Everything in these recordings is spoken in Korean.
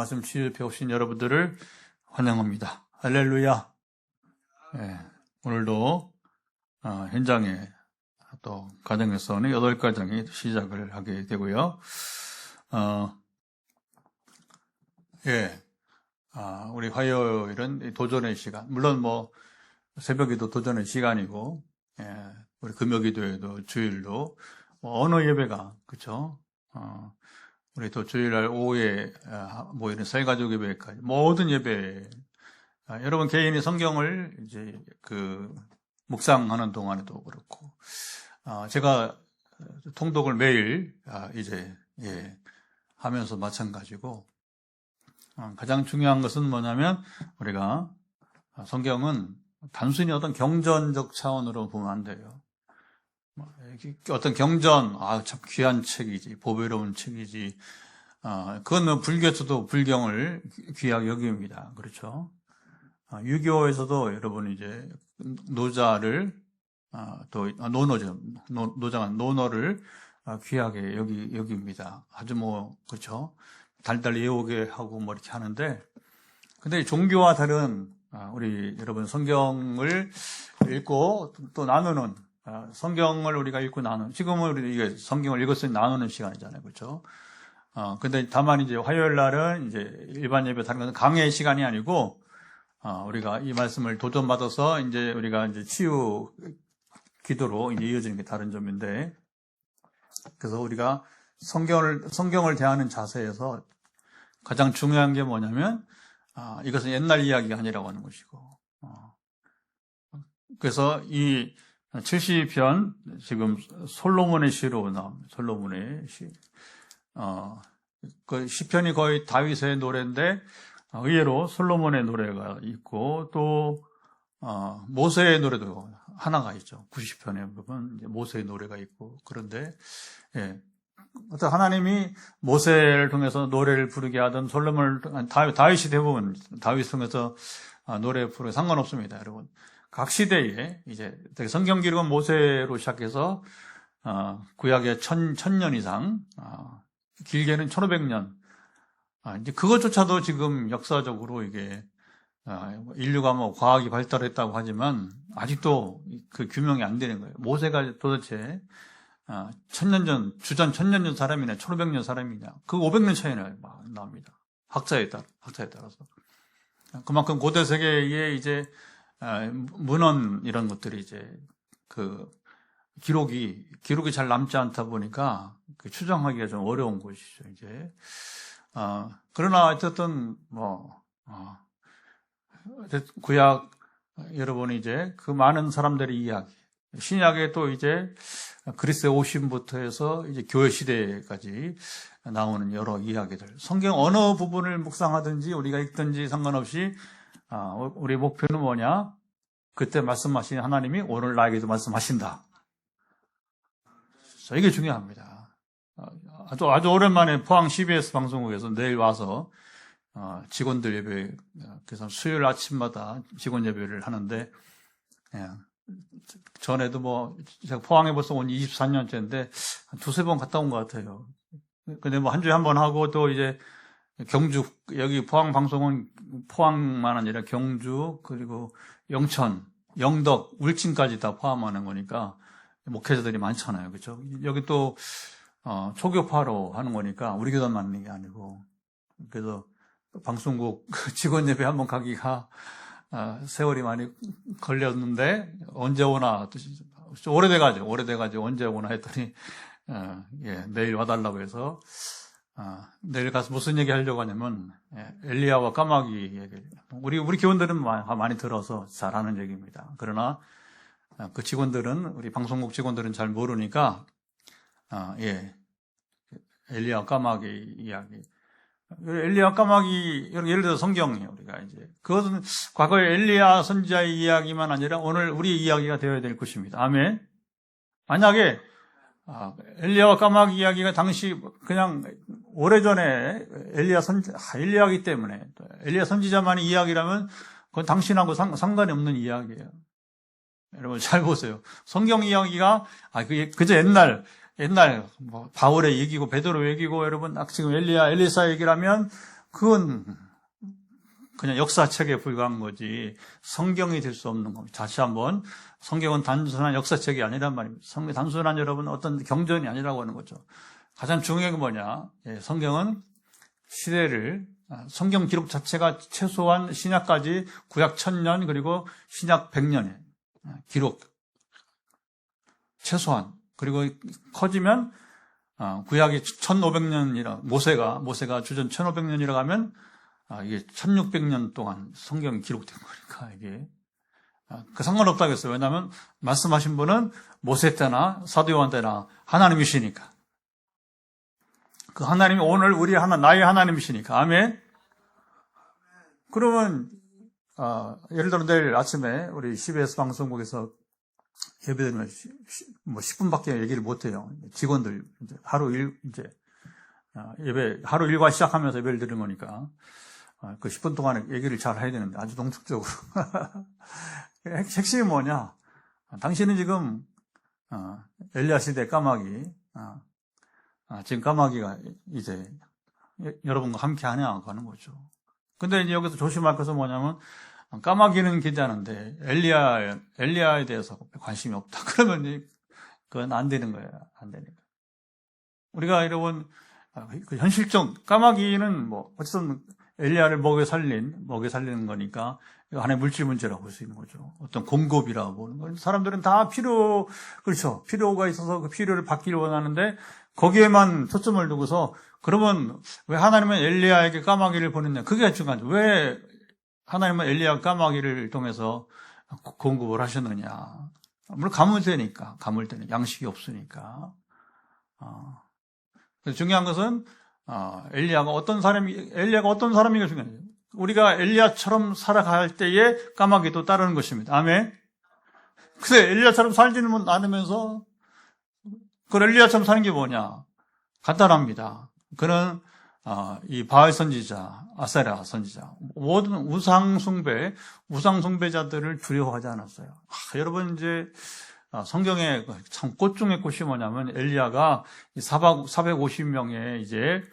말씀 취입해 오신 여러분들을 환영합니다. 할렐루야. 오늘도 현장에 또 가정에서는 8가정이 시작을 하게 되고요. 우리 화요일은 도전의 시간. 물론 새벽에도 도전의 시간이고, 우리 금요기도에도 주일도 어느 예배가 그렇죠. 우리 또 주일날 오후에 모이는 새가족 예배까지 모든 예배. 여러분 개인이 성경을 이제 묵상하는 동안에도 그렇고, 제가 통독을 매일 하면서 마찬가지고, 가장 중요한 것은 뭐냐면 우리가 성경은 단순히 어떤 경전적 차원으로 보면 안 돼요. 어떤 경전, 참 귀한 책이지, 보배로운 책이지, 그건 불교에서도 불경을 귀하게 여깁니다. 그렇죠? 유교에서도 여러분 이제 노자를, 노너를 귀하게 여깁니다. 아주 그렇죠? 달달 외우게 하고 이렇게 하는데, 근데 종교와 다른, 우리 여러분 성경을 읽고 또 나누는, 성경을 우리가 읽고 지금은 우리 이게 성경을 읽었으니 나누는 시간이잖아요. 그렇죠? 근데 다만 이제 화요일 날은 이제 일반 예배 다른 것은 강의 시간이 아니고, 우리가 이 말씀을 도전받아서 이제 우리가 이제 치유 기도로 이제 이어지는 게 다른 점인데, 그래서 우리가 성경을 대하는 자세에서 가장 중요한 게 뭐냐면, 이것은 옛날 이야기가 아니라고 하는 것이고, 그래서 이 70편, 지금 솔로몬의 시로 나옵니다. 솔로몬의 시. 그 시편이 거의 다윗의 노래인데, 의외로 솔로몬의 노래가 있고, 또, 모세의 노래도 하나가 있죠. 90편에 보면 모세의 노래가 있고, 그런데, 어떤 하나님이 모세를 통해서 노래를 부르게 하던 다윗이 대부분 다윗을 통해서 노래 부르게 상관없습니다, 여러분. 각 시대에 이제 성경 기록은 모세로 시작해서 구약의 1000년 이상, 길게는 1500년. 이제 그것조차도 지금 역사적으로 이게 인류가 과학이 발달했다고 하지만 아직도 그 규명이 안 되는 거예요. 모세가 도대체 1000년 전, 주전 1000년 전 사람이냐, 1500년 사람이냐, 그 500년 차이나 나옵니다. 학자에 따라서. 그만큼 고대 세계에 이제 문헌 이런 것들이 이제 기록이 잘 남지 않다 보니까 추정하기가 좀 어려운 것이죠, 이제. 그러나 어쨌든 구약 여러분이 이제 그 많은 사람들의 이야기, 신약에 또 이제 그리스의 오심부터 해서 이제 교회 시대까지 나오는 여러 이야기들. 성경 어느 부분을 묵상하든지 우리가 읽든지 상관없이 우리 목표는 뭐냐? 그때 말씀하신 하나님이 오늘 나에게도 말씀하신다. 이게 중요합니다. 아주 오랜만에 포항 CBS 방송국에서 내일 와서 직원들 예배, 그래서 수요일 아침마다 직원 예배를 하는데, 전에도 제가 포항에 벌써 온 24년째인데, 두세 번 갔다 온 것 같아요. 근데 한 주에 한 번 하고, 또 이제 경주, 여기 포항 방송은 포항만 아니라 경주, 그리고 영천, 영덕, 울진까지 다 포함하는 거니까, 목회자들이 많잖아요. 그렇죠? 여기 또, 초교파로 하는 거니까, 우리 교단만 하는 게 아니고, 그래서 방송국 직원 예배 한번 가기가, 세월이 많이 걸렸는데, 언제 오나, 오래돼가지고 언제 오나 했더니, 내일 와달라고 해서, 내일 가서 무슨 얘기 하려고 하냐면, 엘리야와 까마귀 얘기. 우리 교원들은 많이 들어서 잘 아는 얘기입니다. 그러나, 그 직원들은, 우리 방송국 직원들은 잘 모르니까, 엘리야와 까마귀 이야기. 엘리야 까마귀, 예를 들어 성경이에요, 우리가 이제. 그것은 과거의 엘리야 선지자의 이야기만 아니라 오늘 우리 이야기가 되어야 될 것입니다. 아멘. 만약에, 엘리야와 까마귀 이야기가 당시 그냥 오래전에 엘리야이기 때문에, 엘리야 선지자만의 이야기라면 그건 당신하고 상관이 없는 이야기예요. 여러분 잘 보세요. 성경 이야기가, 그게 그저 옛날 바울의 얘기고 베드로 얘기고, 여러분 지금 엘리사 얘기라면 그건 그냥 역사책에 불과한 거지 성경이 될 수 없는 겁니다. 다시 한번 성경은 단순한 역사책이 아니란 말입니다. 성경 단순한 여러분 어떤 경전이 아니라고 하는 거죠. 가장 중요한 게 뭐냐? 성경은 시대를 성경 기록 자체가 최소한 신약까지 구약 1000년 그리고 신약 100년의 기록 최소한 그리고 커지면 구약이 1500년이라 모세가 주전 1500년이라고 하면 이게 1600년 동안 성경이 기록된 거니까 이게 그 상관없다고 했어요. 왜냐하면 말씀하신 분은 모세 때나 사도 요한 때나 하나님이시니까. 그 하나님이 오늘 우리 나의 하나님이시니까. 아멘. 그러면 예를 들어 내일 아침에 우리 CBS 방송국에서 예배드리면 10분밖에 얘기를 못 해요. 직원들 이제 하루 일과 시작하면서 예배를 드리는 거니까 그 10분 동안에 얘기를 잘 해야 되는데 아주 농축적으로. 핵심이 뭐냐? 당신은 지금 엘리야 시대 까마귀 지금 까마귀가 이제 여러분과 함께 하냐 하는 거죠. 근데 이제 여기서 조심할 것은 뭐냐면 까마귀는 기대하는데 엘리야에 대해서 관심이 없다. 그러면 그건 안 되는 거예요. 안 되니까. 우리가 여러분 그 현실적 까마귀는 뭐 어쨌든 엘리야를 먹여 살리는 거니까 하나의 물질 문제라고 볼 수 있는 거죠. 어떤 공급이라고 보는 거예요. 사람들은 다 그렇죠. 필요가 있어서 그 필요를 받기를 원하는데 거기에만 초점을 두고서 그러면 왜 하나님은 엘리야에게 까마귀를 보냈냐? 그게 중요하죠. 왜 하나님은 엘리야 까마귀를 통해서 공급을 하셨느냐? 물론 가물되니까, 양식이 없으니까. 중요한 것은 엘리야가 어떤 사람인가 중요해요. 우리가 엘리야처럼 살아갈 때에 까마귀도 따르는 것입니다. 아멘. 근데 엘리야처럼 살지는 않으면서 그 엘리야처럼 사는 게 뭐냐? 간단합니다. 그는 이 바알 선지자, 아세라 선지자, 모든 우상숭배자들을 두려워하지 않았어요. 여러분 이제 성경에 참 꽃 중의 꽃이 뭐냐면 엘리야가 450명의 이제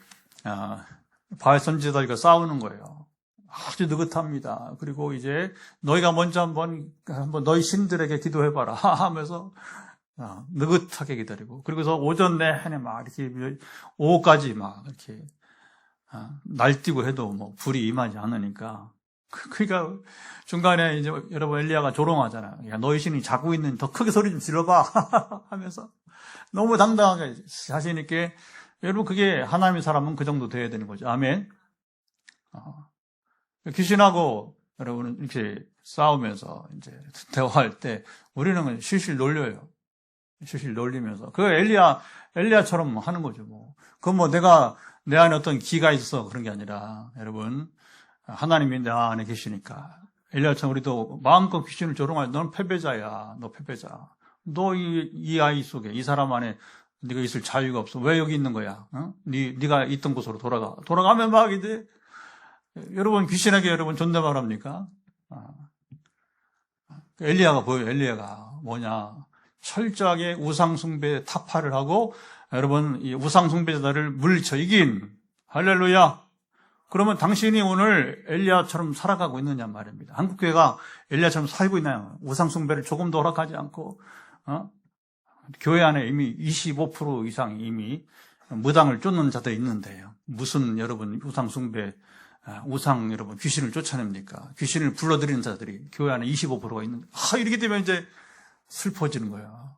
바알 선지자들과 싸우는 거예요. 아주 느긋합니다. 그리고 이제 너희가 먼저 한번 너희 신들에게 기도해봐라 하면서 느긋하게 기다리고 그리고서 오전 내내 막 이렇게 오후까지 막 이렇게 날뛰고 해도 뭐 불이 임하지 않으니까 그러니까 중간에 이제 여러분 엘리야가 조롱하잖아요. 야, 너희 신이 자고 있는 더 크게 소리 좀 질러봐 하면서 너무 당당하게 자신 있게 여러분 그게 하나님의 사람은 그 정도 돼야 되는 거죠. 아멘. 귀신하고 여러분은 이렇게 싸우면서 이제 대화할 때 우리는 실실 놀려요. 실실 놀리면서 그 엘리야처럼 하는 거죠. 뭐 그건 뭐 내가 내 안에 어떤 기가 있어서 그런 게 아니라 여러분 하나님이 내 안에 계시니까 엘리야처럼 우리도 마음껏 귀신을 조롱하지. 너는 패배자야. 너 패배자. 너 이 아이 속에 이 사람 안에 네가 있을 자유가 없어. 왜 여기 있는 거야? 네가 있던 곳으로 돌아가면 막 이제 여러분 귀신에게 여러분 존댓말합니까? 엘리야가 보여요. 엘리야가 뭐냐? 철저하게 우상숭배 타파를 하고 여러분 이 우상숭배자들을 물리쳐 이긴 할렐루야. 그러면 당신이 오늘 엘리야처럼 살아가고 있느냐 말입니다. 한국교회가 엘리야처럼 살고 있나요? 우상숭배를 조금도 허락하지 않고 교회 안에 이미 25% 이상 이미 무당을 쫓는 자들이 있는데요. 무슨 여러분 우상 여러분 귀신을 쫓아냅니까? 귀신을 불러들이는 자들이 교회 안에 25%가 있는. 이렇게 되면 이제 슬퍼지는 거야.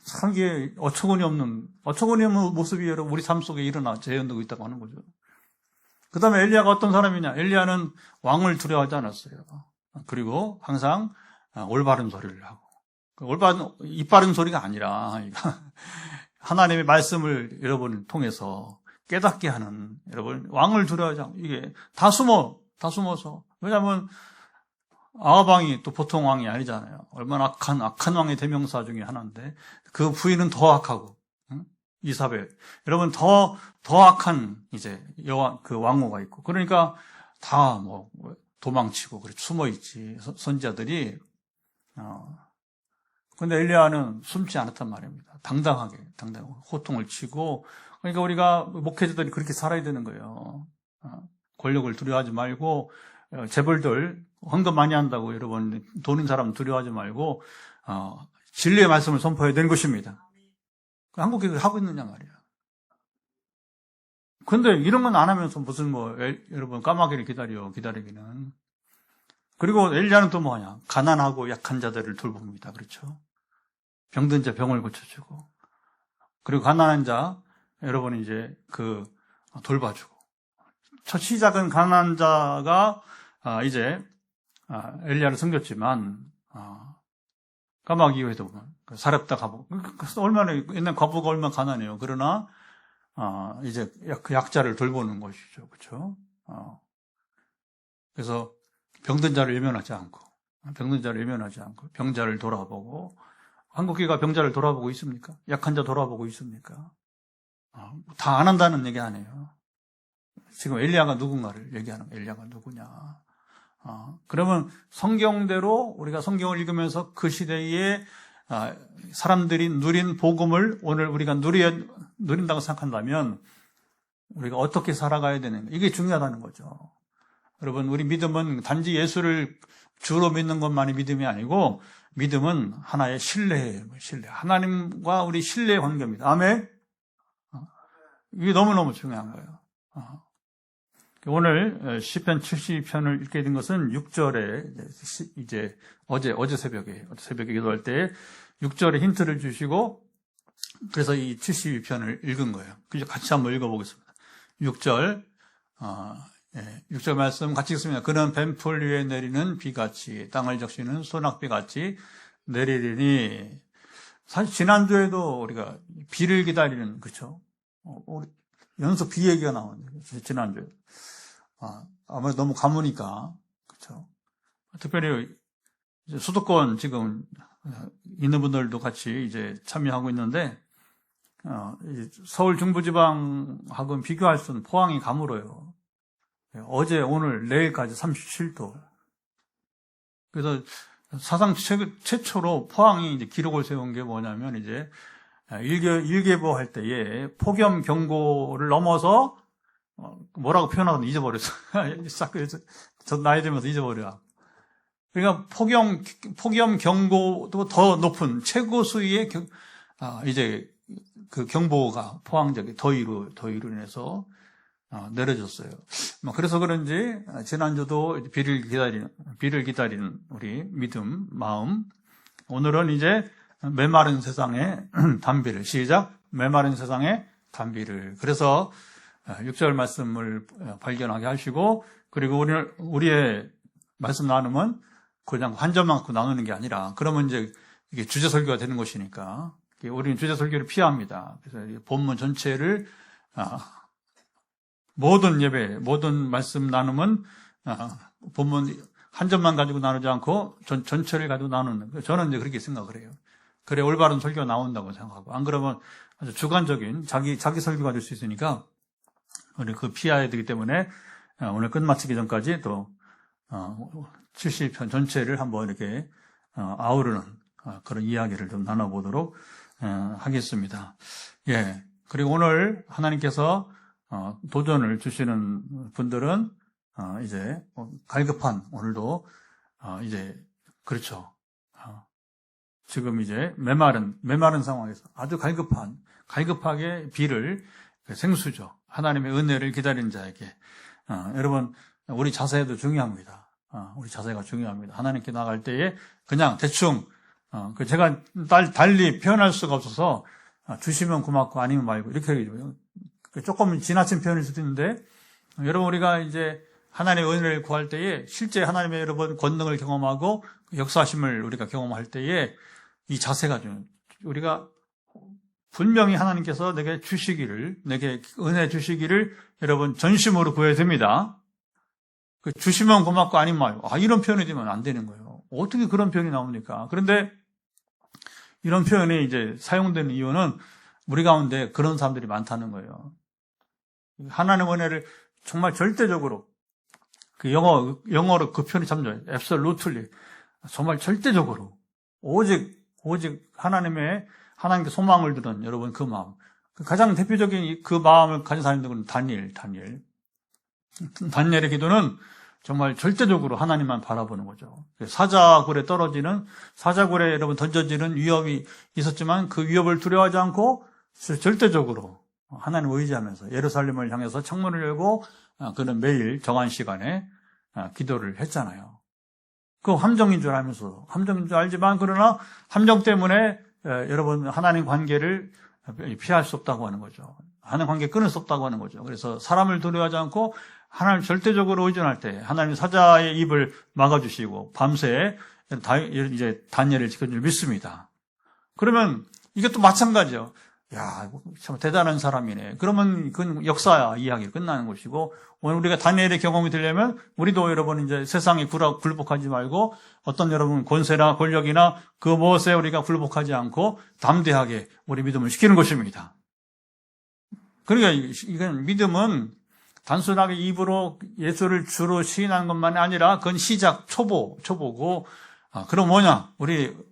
참 이게 어처구니 없는 모습이 여러분 우리 삶 속에 재현되고 있다고 하는 거죠. 그 다음에 엘리야가 어떤 사람이냐? 엘리야는 왕을 두려워하지 않았어요. 그리고 항상 올바른 소리를 하고 입 바른 소리가 아니라 하나님의 말씀을 여러분을 통해서 깨닫게 하는 여러분 왕을 두려워하지 않고 이게 다 숨어서 왜냐하면 아합 왕이 또 보통 왕이 아니잖아요. 얼마나 악한 왕의 대명사 중에 하나인데 그 부인은 더 악하고 이사벨 여러분 더 악한 이제 그 왕후가 있고 그러니까 다 뭐 도망치고 그래 숨어 있지 선지자들이 근데 엘리야는 숨지 않았단 말입니다. 당당하게 호통을 치고 그러니까 우리가 목회자들이 그렇게 살아야 되는 거예요. 권력을 두려워하지 말고, 재벌들 헌금 많이 한다고 여러분 도는 사람 두려워하지 말고 진리의 말씀을 선포해야 되는 것입니다. 한국에 하고 있느냐 말이야. 근데 이런 건 안 하면서 무슨 여러분 까마귀를 기다리기는. 그리고 엘리야는 또 뭐냐? 가난하고 약한 자들을 돌봅니다. 그렇죠? 병든 자 병을 고쳐주고, 그리고 가난한 자 여러분 이제 돌봐주고. 첫 시작은 가난한 자가 이제 엘리야를 섬겼지만 까마귀 이후에도 사렙다 과부, 얼마나 옛날 과부가 얼마나 가난해요. 그러나 이제 그 약자를 돌보는 것이죠, 그렇죠? 그래서 병든 자를 외면하지 않고, 병자를 돌아보고. 한국교회가 병자를 돌아보고 있습니까? 약한 자 돌아보고 있습니까? 다 안 한다는 얘기 아니에요. 지금 엘리야가 누군가를 얘기하는 거예요. 엘리야가 누구냐? 그러면 성경대로 우리가 성경을 읽으면서 그 시대에 사람들이 누린 복음을 오늘 우리가 누린다고 생각한다면 우리가 어떻게 살아가야 되는가? 이게 중요하다는 거죠. 여러분, 우리 믿음은 단지 예수를 주로 믿는 것만이 믿음이 아니고 믿음은 하나의 신뢰예요. 신뢰. 하나님과 우리 신뢰의 관계입니다. 아멘? 이게 너무너무 중요한 거예요. 오늘 시편 72편을 읽게 된 것은 6절에 이제 어제 새벽에 기도할 때 6절에 힌트를 주시고 그래서 이 72편을 읽은 거예요. 그래서 같이 한번 읽어보겠습니다. 6절 6절 말씀 같이 읽습니다. 그는 뱀풀 위에 내리는 비같이 땅을 적시는 소낙비같이 내리리니. 사실 지난주에도 우리가 비를 기다리는, 그렇죠? 연속 비 얘기가 나오는데 지난주에 아무래도 너무 가무니까, 그렇죠? 특별히 이제 수도권 지금 있는 분들도 같이 이제 참여하고 있는데 서울 중부지방하고는 비교할 수 없는 포항이 가물어요. 어제, 오늘, 내일까지 37도. 그래서 사상 최초로 포항이 이제 기록을 세운 게 뭐냐면 이제 일개보 할 때에 폭염 경고를 넘어서 뭐라고 표현하거든 잊어버렸어. 저 나이 들면서 잊어버려. 그러니까 폭염 경고도 더 높은 최고 수위의 이제 그 경보가 포항 지역에 더위로 인해서 내려졌어요. 그래서 그런지 지난주도 비를 기다리는 우리 믿음, 마음. 오늘은 이제 메마른 세상의 단비를, 시작. 메마른 세상의 단비를. 그래서 6절 말씀을 발견하게 하시고, 그리고 우리의 말씀 나누면 그냥 한 점만 갖고 나누는 게 아니라, 그러면 이제 이게 주제 설교가 되는 것이니까 우리는 주제 설교를 피합니다. 그래서 본문 전체를 모든 예배, 모든 말씀 나눔은 본문 한 점만 가지고 나누지 않고 전체를 가지고 나누는 거예요. 저는 이제 그렇게 생각을 해요. 그래 올바른 설교가 나온다고 생각하고, 안 그러면 아주 주관적인 자기 설교가 될 수 있으니까 우리 그 피해야 되기 때문에 오늘 끝마치기 전까지 또 70편 전체를 한번 이렇게 아우르는 그런 이야기를 좀 나눠보도록 하겠습니다. 예. 그리고 오늘 하나님께서 도전을 주시는 분들은 이제 갈급한, 오늘도 이제 그렇죠. 지금 이제 메마른 상황에서 아주 갈급하게 비를, 생수죠. 하나님의 은혜를 기다리는 자에게. 여러분, 우리 자세도 중요합니다. 우리 자세가 중요합니다. 하나님께 나갈 때에 그냥 대충 제가 달리 표현할 수가 없어서 주시면 고맙고 아니면 말고 이렇게 얘기해요. 조금 지나친 표현일 수도 있는데, 여러분, 우리가 이제 하나님의 은혜를 구할 때에 실제 하나님의 여러분 권능을 경험하고 역사하심을 우리가 경험할 때에 이 자세가 좀, 우리가 분명히 하나님께서 내게 은혜 주시기를 여러분 전심으로 구해야 됩니다. 주시면 고맙고 아니면 말고. 이런 표현이 되면 안 되는 거예요. 어떻게 그런 표현이 나옵니까? 그런데 이런 표현이 이제 사용되는 이유는 우리 가운데 그런 사람들이 많다는 거예요. 하나님의 은혜를 정말 절대적으로, 그 영어로 그 표현이 참 좋아요. absolutely. 정말 절대적으로. 오직 하나님께 소망을 두는 여러분 그 마음. 가장 대표적인 그 마음을 가진 사람들은 다니엘의 기도는 정말 절대적으로 하나님만 바라보는 거죠. 사자굴에 여러분 던져지는 위협이 있었지만 그 위협을 두려워하지 않고 절대적으로 하나님을 의지하면서 예루살렘을 향해서 창문을 열고 그는 매일 정한 시간에 기도를 했잖아요. 그 함정인 줄 알지만 그러나 함정 때문에 여러분 하나님 관계를 피할 수 없다고 하는 거죠. 하나님 관계 끊을 수 없다고 하는 거죠. 그래서 사람을 두려워하지 않고 하나님 절대적으로 의존할 때 하나님 사자의 입을 막아주시고 밤새 이제 다니엘을 지켜줄 줄 믿습니다. 그러면 이것도 마찬가지죠. 야, 참 대단한 사람이네. 그러면 그건 역사 이야기 끝나는 것이고, 오늘 우리가 다니엘의 경험이 되려면 우리도 여러분 이제 세상에 굴복하지 말고 어떤 여러분 권세나 권력이나 그 무엇에 우리가 굴복하지 않고 담대하게 우리 믿음을 지키는 것입니다. 그러니까 이건 믿음은 단순하게 입으로 예수를 주로 시인하는 것만이 아니라 그건 시작, 초보고, 그럼 뭐냐?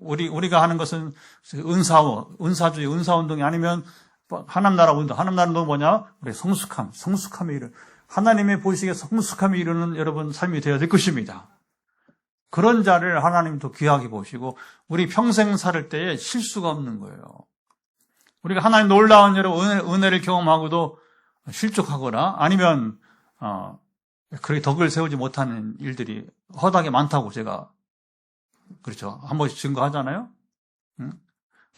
우리가 하는 것은 은사주의, 은사운동이 아니면 하나님 나라 운동은 뭐냐? 우리 성숙함에 이르는, 하나님의 보시기에 성숙함에 이르는 여러분 삶이 되어야 될 것입니다. 그런 자를 하나님도 귀하게 보시고, 우리 평생 살 때에 실수가 없는 거예요. 우리가 하나님 놀라운 여러분 은혜를 경험하고도 실족하거나 아니면 그렇게 덕을 세우지 못하는 일들이 허다하게 많다고 제가 그렇죠. 한 번씩 증거하잖아요.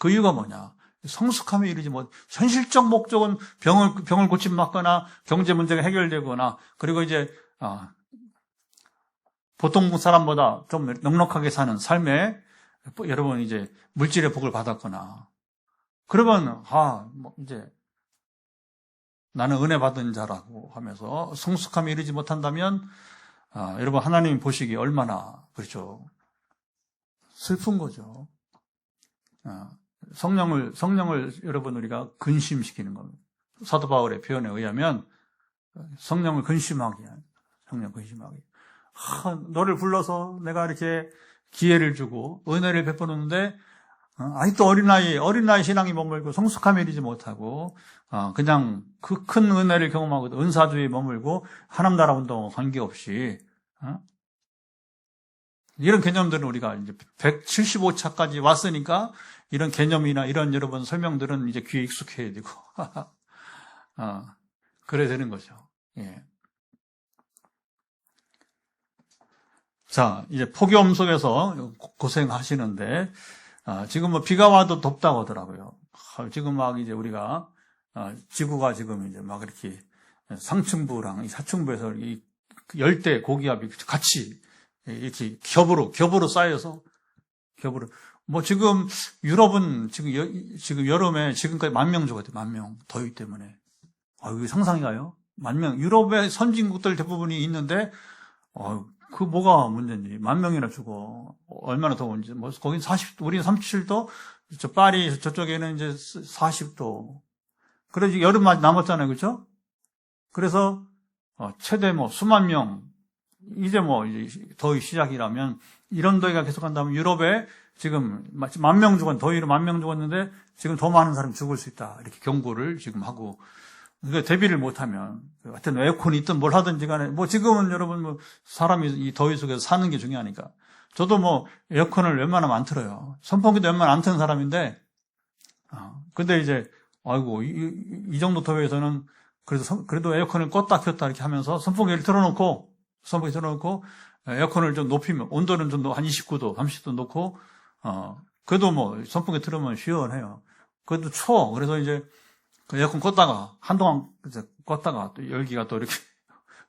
그 이유가 뭐냐? 성숙함에 이르지 못. 현실적 목적은 병을 고침받거나 경제 문제가 해결되거나 그리고 이제 보통 사람보다 좀 넉넉하게 사는 삶에 여러분 이제 물질의 복을 받았거나 그러면 이제 나는 은혜 받은 자라고 하면서 성숙함에 이르지 못한다면 여러분 하나님 보시기에 얼마나 그렇죠. 슬픈 거죠. 성령을 여러분 우리가 근심시키는 겁니다. 사도 바울의 표현에 의하면 성령 근심하게. 너를 불러서 내가 이렇게 기회를 주고 은혜를 베풀었는데 아직도 어린나이 신앙이 머물고 성숙함에 이르지 못하고 그냥 그 큰 은혜를 경험하고 은사주의에 머물고 하나님 나라 운동과 관계없이 이런 개념들은 우리가 이제 175차까지 왔으니까 이런 개념이나 이런 여러분 설명들은 이제 귀에 익숙해야 되고 그래야 되는 거죠. 예. 자, 이제 폭염 속에서 고생하시는데 지금 뭐 비가 와도 덥다고 하더라고요. 지금 막 이제 우리가 지구가 지금 이제 막 이렇게 상층부랑 사층부에서 이 열대 고기압이 같이 이렇게 겹으로 쌓여서 뭐 지금 유럽은 지금 여름에 지금까지 10,000명 죽었대요. 10,000명 더위 때문에. 이게 상상이 가요? 10,000명. 유럽의 선진국들 대부분이 있는데 그 뭐가 문제인지 10,000명이나 죽어. 얼마나 더운지. 뭐 거긴 우리는 37도, 저 파리 저쪽에는 이제 40도. 그래서 여름만 남았잖아요, 그렇죠? 그래서 최대 뭐 수만 명. 이제 더위 시작이라면 이런 더위가 계속한다면 유럽에 지금 10,000명 죽은 더위로 10,000명 죽었는데 지금 더 많은 사람이 죽을 수 있다 이렇게 경고를 지금 하고 그러니까 대비를 못하면 하여튼 에어컨이 있든 뭘 하든지 간에 뭐 지금은 여러분 사람이 이 더위 속에서 사는 게 중요하니까 저도 에어컨을 웬만하면 안 틀어요. 선풍기도 웬만하면 안 트는 사람인데 근데 이제 아이고 이 정도 더위에서는 그래도 에어컨을 껐다 켰다 이렇게 하면서 선풍기 틀어놓고 에어컨을 좀 높이면 온도는 좀 한 29도, 30도 놓고 그래도 선풍기 틀으면 시원해요. 그래도 추워. 그래서 이제 그 에어컨 껐다가 한동안 껐다가 또 열기가 또 이렇게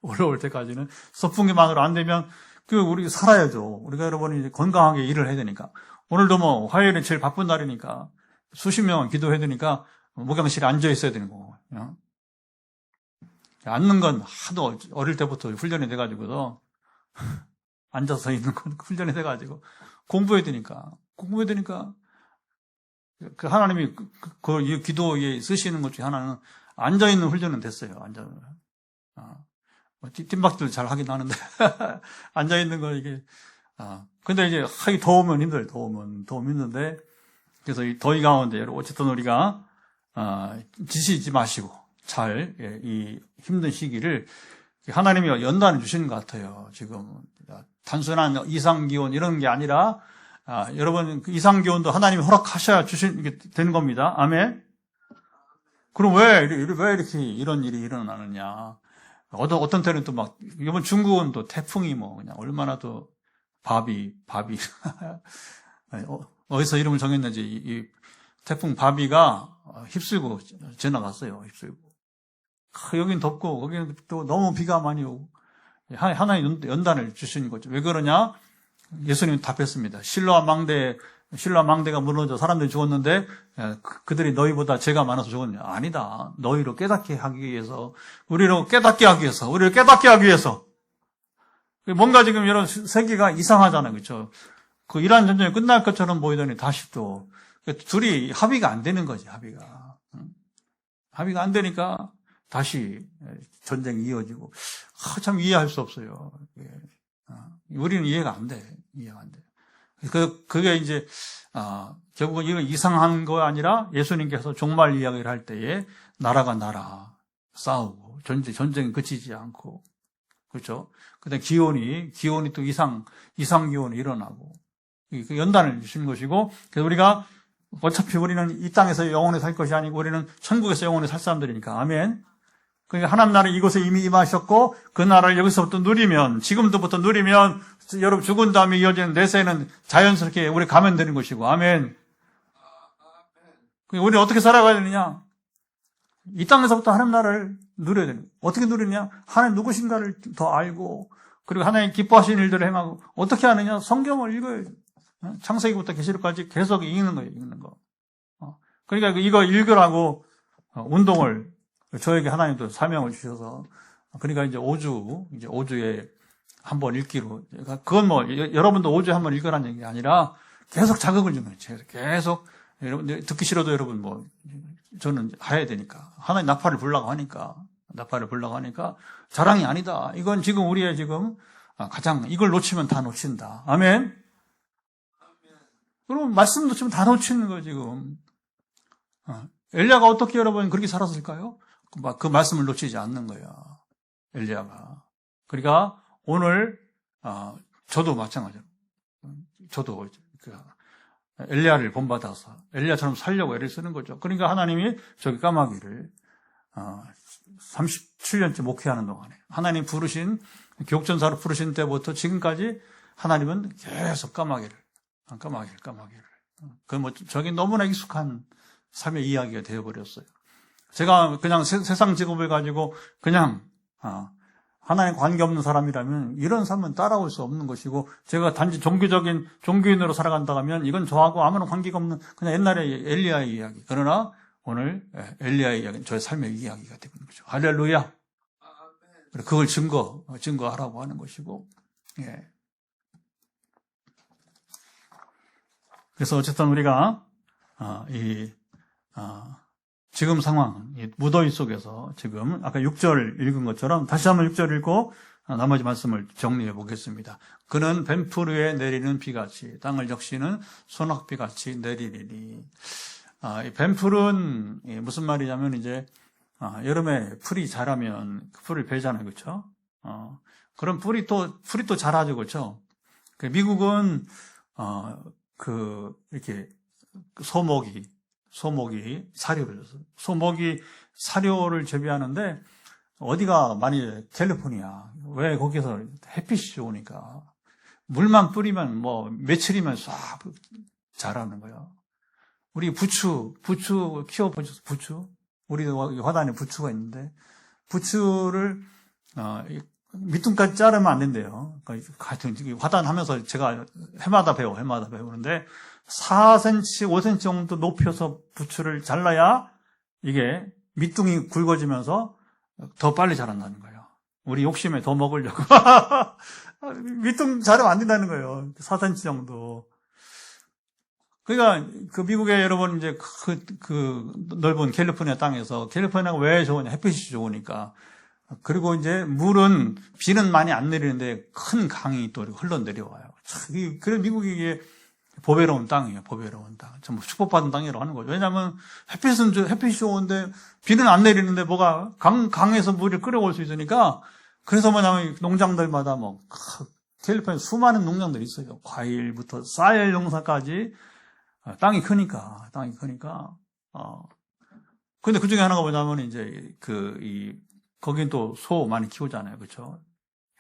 올라올 때까지는 선풍기만으로 안 되면 우리 살아야죠. 우리가 여러분 이제 건강하게 일을 해야 되니까 오늘도 화요일은 제일 바쁜 날이니까 수십 명은 기도해야 되니까 목욕실에 앉아 있어야 되는 거고. 앉는 건 하도 어릴 때부터 훈련이 돼가지고도 앉아서 있는 건 훈련이 돼가지고 공부해야 되니까 그 하나님이 이 기도에 쓰시는 것 중에 하나는 앉아있는 훈련은 됐어요. 띵박들 잘 하긴 하는데 앉아있는 거 이게 근데 이제 더우면 힘들어요. 더우면 힘든데 그래서 이 더위 가운데 어쨌든 우리가 지치지 마시고 잘 이 힘든 시기를 하나님이 연단해 주시는 것 같아요. 지금 단순한 이상기온 이런 게 아니라 여러분 그 이상기온도 하나님이 허락하셔야 주시게 되는 겁니다. 아멘. 그럼 왜 이렇게 이런 일이 일어나느냐? 어떤 때는 또 막 이번 중국은 또 태풍이 뭐 그냥 얼마나 또 바비 어디서 이름을 정했는지 이 태풍 바비가 휩쓸고 지나갔어요. 휩쓸고. 여긴 덥고 거기는 또 너무 비가 많이 오고 하나의 연단을 주시는 거죠. 왜 그러냐? 예수님이 답했습니다. 실로암 망대가 무너져 사람들이 죽었는데 그들이 너희보다 죄가 많아서 죽었냐? 아니다. 너희를 깨닫게 하기 위해서 우리를 깨닫게 하기 위해서 뭔가 지금 이런 세계가 이상하잖아요. 그렇죠? 그 이란 전쟁이 끝날 것처럼 보이더니 다시 또 둘이 합의가 안 되는 거지. 합의가 안 되니까 다시 전쟁이 이어지고 참 이해할 수 없어요. 우리는 이해가 안 돼. 그게 이제 결국은 이건 이상한 거 아니라 예수님께서 종말 이야기를 할 때에 나라가 나라 싸우고 전쟁이 그치지 않고 그렇죠. 그다음 기온이 또 이상 기온이 일어나고 그 연단을 주신 것이고 그래서 우리가 어차피 우리는 이 땅에서 영원히 살 것이 아니고 우리는 천국에서 영원히 살 사람들이니까 아멘. 그러니까 하나님 나라 이곳에 이미 임하셨고 그 나라를 여기서부터 누리면 지금부터 누리면 여러분 죽은 다음에 이어지는 내세는 자연스럽게 우리 가면 되는 것이고 아멘. 우리는 어떻게 살아가야 되느냐? 이 땅에서부터 하나님 나라를 누려야 되는 거예요. 어떻게 누리냐? 하나님 누구신가를 더 알고 그리고 하나님 기뻐하시는 일들을 행하고 어떻게 하느냐? 성경을 읽어야죠. 창세기부터 계시록까지 계속 읽는 거예요. 읽는 거. 그러니까 이거 읽으라고 운동을 저에게 하나님도 사명을 주셔서 그러니까 이제 5주에 한 번 읽기로 그건 뭐 여러분도 5주에 한 번 읽으라는 얘기가 아니라 계속 자극을 주는 거예요. 계속 여러분 듣기 싫어도 여러분 뭐 저는 해야 되니까 하나님 나팔을 불라고 하니까 자랑이 아니다. 이건 지금 우리의 지금 가장 이걸 놓치면 다 놓친다. 아멘. 그럼 말씀 놓치면 다 놓치는 거예요 지금. 엘리야가 어떻게 여러분 그렇게 살았을까요? 그 말씀을 놓치지 않는 거야. 엘리야가. 그러니까 오늘 저도 마찬가지로 저도 엘리야를 본받아서 엘리야처럼 살려고 애를 쓰는 거죠. 그러니까 하나님이 저기 까마귀를 37년째 목회하는 동안에 하나님 교육전사로 부르신 때부터 지금까지 하나님은 계속 까마귀를 그 뭐 저게 너무나 익숙한 삶의 이야기가 되어버렸어요. 제가 그냥 세상 직업을 가지고 그냥 하나님 관계없는 사람이라면 이런 삶은 따라올 수 없는 것이고 제가 단지 종교인으로 살아간다 하면 이건 저하고 아무런 관계가 없는 그냥 옛날의 엘리야의 이야기. 그러나 오늘 엘리야의 이야기는 저의 삶의 이야기가 되는 거죠. 할렐루야. 그걸 증거하라고 하는 것이고 예. 그래서 어쨌든 우리가 지금 상황, 무더위 속에서 지금 아까 6절 읽은 것처럼 다시 한번 6절 읽고 나머지 말씀을 정리해 보겠습니다. 그는 뱀풀 위에 내리는 비같이 땅을 적시는 소낙비같이 내리리니. 이 뱀풀은 무슨 말이냐면 이제 여름에 풀이 자라면 그 풀을 베잖아요, 그렇죠? 그럼 풀이 또 자라죠, 그렇죠? 미국은 이렇게 소목이 사료를 줬어요. 소목이 사료를 재배하는데 어디가 많이 캘리포니아. 왜 거기서 햇빛이 좋으니까 물만 뿌리면 뭐 며칠이면 싹 자라는 거예요. 우리 부추 키워보셨어요? 부추? 우리도 화단에 부추가 있는데 부추를 밑둥까지 자르면 안 된대요. 하여튼 화단하면서 제가 해마다 배우는데 4cm, 5cm 정도 높여서 부추를 잘라야 이게 밑둥이 굵어지면서 더 빨리 자란다는 거예요. 우리 욕심에 더 먹으려고. 밑둥 자르면 안 된다는 거예요. 4cm 정도. 그러니까 그 미국에 여러분 이제 그 넓은 캘리포니아 땅에서 캘리포니아가 왜 좋으냐? 햇빛이 좋으니까. 그리고 이제 비는 많이 안 내리는데 큰 강이 또 흘러 내려와요. 그래 미국이 이게 보배로운 땅이에요. 보배로운 땅. 전부 축복받은 땅이라고 하는 거죠. 왜냐하면 햇빛이 좋은데 비는 안 내리는데 뭐가 강에서 물을 끌어올 수 있으니까. 그래서 뭐냐면 농장들마다 뭐 캘리포니아에 수많은 농장들이 있어요. 과일부터 쌀 농사까지. 땅이 크니까. 근데 그 중에 하나가 뭐냐면 이제 거긴 또 소 많이 키우잖아요. 그렇죠?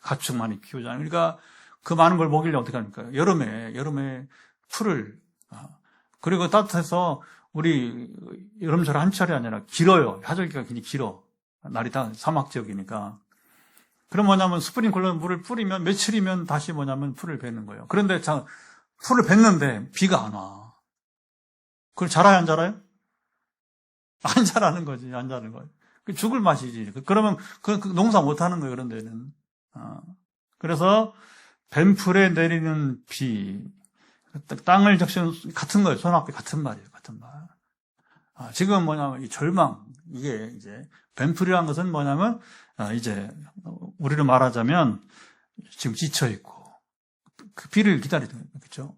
가축 많이 키우잖아요. 그러니까 그 많은 걸 먹이려면 어떻게 합니까? 여름에 풀을, 그리고 따뜻해서 우리 여름철 한철이 아니라 길어요. 하절기가 굉장히 길어. 날이 다 사막 지역이니까. 그럼 뭐냐면 스프링클러 물을 뿌리면 며칠이면 다시 뭐냐면 풀을 뱉는 거예요. 그런데 풀을 뱉는데 비가 안 와. 그걸 자라요, 안 자라요? 안 자라는 거지, 안 자라는 거예요. 죽을 맛이지. 그러면 그 농사 못 하는 거예요, 그런 데는. 그래서 뱀풀에 내리는 비, 땅을 적시는 같은 거예요. 손앞에 같은 말이에요. 같은 말. 지금 뭐냐면 이 절망, 이게 이제 뱀풀이라는 것은 뭐냐면 이제 우리로 말하자면 지금 지쳐 있고 그 비를 기다리는 거예요. 그렇죠?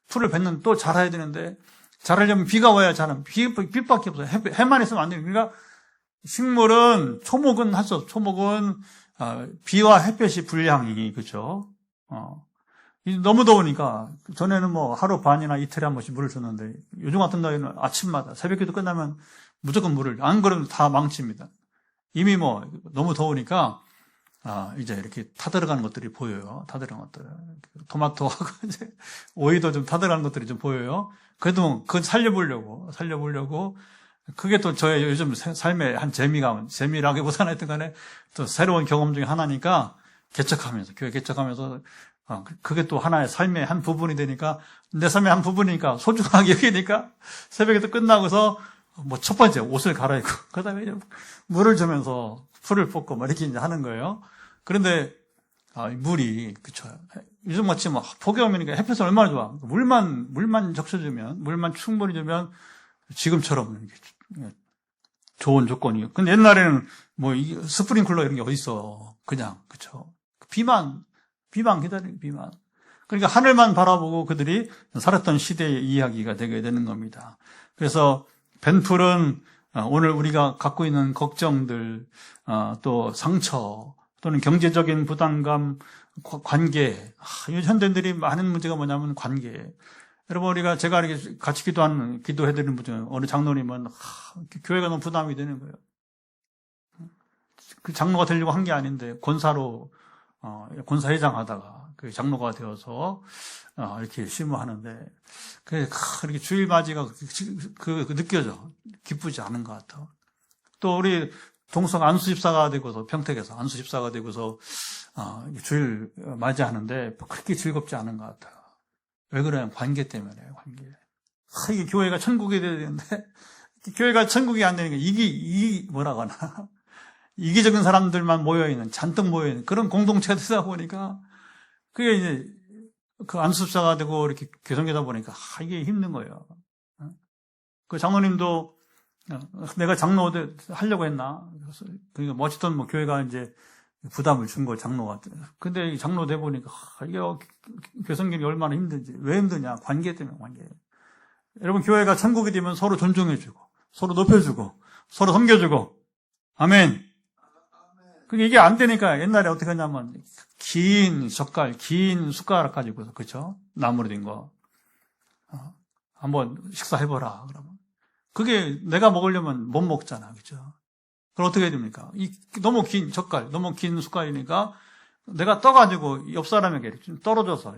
풀을 뱉는 또 자라야 되는데 자라려면 비가 와야 자라면 빛밖에 없어요. 해만 있으면 안 돼요. 그러니까 식물은 초목은 할 수 없어. 초목은 비와 햇볕이 불량이 그렇죠? 너무 더우니까 전에는 뭐 하루 반이나 이틀에 한 번씩 물을 줬는데 요즘 같은 날에는 아침마다 새벽기도 끝나면 무조건 물을 안 그러면 다 망칩니다. 이미 뭐 너무 더우니까 이제 이렇게 타들어가는 것들이 보여요. 타들어가는 것들. 토마토하고 이제 오이도 좀 타들어가는 것들이 좀 보여요. 그래도 그건 살려보려고 그게 또 저의 요즘 삶의 한 재미라기보다는 하여튼 간에 또 새로운 경험 중에 하나니까 교회 개척하면서 그게 또 하나의 삶의 한 부분이 되니까 내 삶의 한 부분이니까 소중하게 여기니까 새벽에 또 끝나고서 뭐 첫 번째 옷을 갈아입고 그다음에 이제 물을 주면서 풀을 뽑고 뭐 이렇게 이제 하는 거예요. 그런데 물이 그쵸. 요즘 같이 뭐 폭염이니까 햇볕은 얼마나 좋아. 물만 적셔주면 물만 충분히 주면 지금처럼 좋은 조건이에요. 근데 옛날에는 뭐 스프링클러 이런 게 어디 있어. 그냥 그쵸. 비만 기다리는 비만. 그러니까 하늘만 바라보고 그들이 살았던 시대의 이야기가 되게 되는 겁니다. 그래서 벤풀은 오늘 우리가 갖고 있는 걱정들, 또 상처, 또는 경제적인 부담감, 관계. 현대인들이 많은 문제가 뭐냐면 관계. 여러분 제가 이렇게 같이 기도해드리는 분 중에 어느 장로님은 교회가 너무 부담이 되는 거예요. 그 장로가 되려고 한 게 아닌데 권사회장 하다가 그 장로가 되어서 이렇게 심무하는데 이렇게 주일 맞이가 느껴져. 기쁘지 않은 것 같아. 또 우리 동성 안수집사가 되고서 평택에서 안수집사가 되고서 주일 맞이하는데 그렇게 즐겁지 않은 것 같아요. 왜 그래요? 관계 때문에요. 관계. 이게 교회가 천국이 돼야 되는데 교회가 천국이 안 되니까 뭐라고 하나 이기적인 사람들만 잔뜩 모여있는 그런 공동체가 되다 보니까 그게 이제 그 안수집사가 되고 이렇게 교성되다 보니까 이게 힘든 거예요. 그 장로님도 내가 장로 하려고 했나? 그러니까 멋있던 뭐 교회가 이제 부담을 준 거 장로가. 근데 장로 돼 보니까 이게 교성님이 얼마나 힘든지. 왜 힘드냐? 관계 때문에 관계. 여러분 교회가 천국이 되면 서로 존중해주고 서로 높여주고 서로 섬겨주고 아멘. 그게 이게 안 되니까 옛날에 어떻게 하냐면 긴 젓갈, 긴 숟가락 가지고 그렇죠? 나무로 된 거 한번 식사해보라 그러면 그게 내가 먹으려면 못 먹잖아, 그렇죠? 그럼 어떻게 해야 됩니까? 너무 긴 젓갈, 너무 긴 숟갈이니까 내가 떠가지고 옆 사람에게 좀 떨어져서